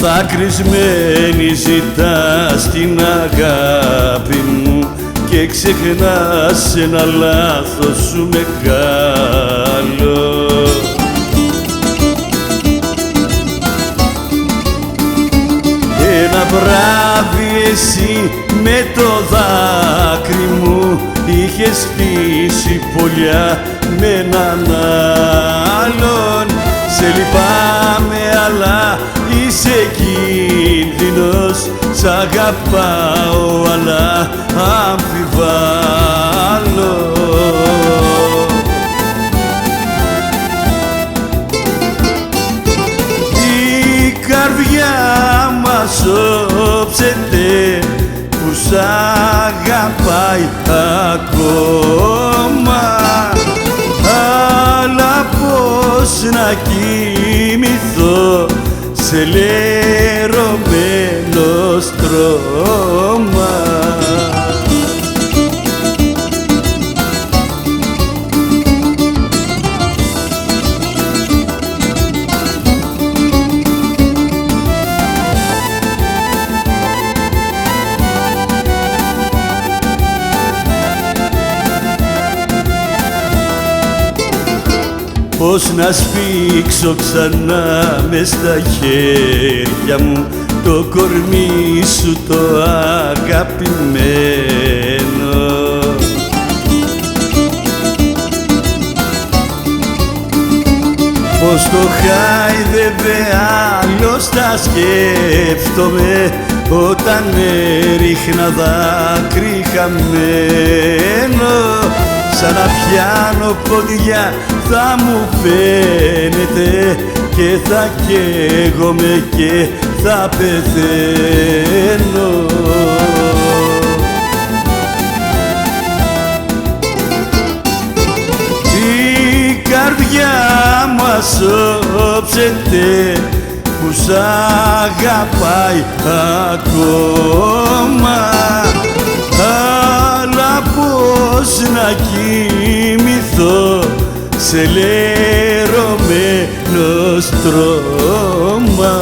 Δάκρυσμένη ζητάς την αγάπη μου και ξεχνάς ένα λάθος σου μεγάλο. Ένα βράδυ εσύ με το δάκρυ μου είχες χτίσει πολιά με έναν άλλον. Σε λυπάμαι αλλά είσαι κίνδυνος, σ' αγαπάω αλλά αμφιβάλλω. Η καρδιά μας όψεται που σ' αγαπάει ακόμα, αλλά πώς να κοιμηθώ σε λερωμένο στρώμα. Πώς να σφίξω ξανά μες στα χέρια μου το κορμί σου το αγαπημένο. Πώς το χάιδευε άλλος τα σκέφτομαι όταν έριχνα δάκρυ χαμένο. Σαν να πιάνω ποδιά θα μου φαίνεται και θα καίγομαι και θα πεθαίνω. Η καρδιά μας όψεται που σ' αγαπάει ακόμα, αλλά πώς να κοιμηθώ σε λερωμένο στρώμα.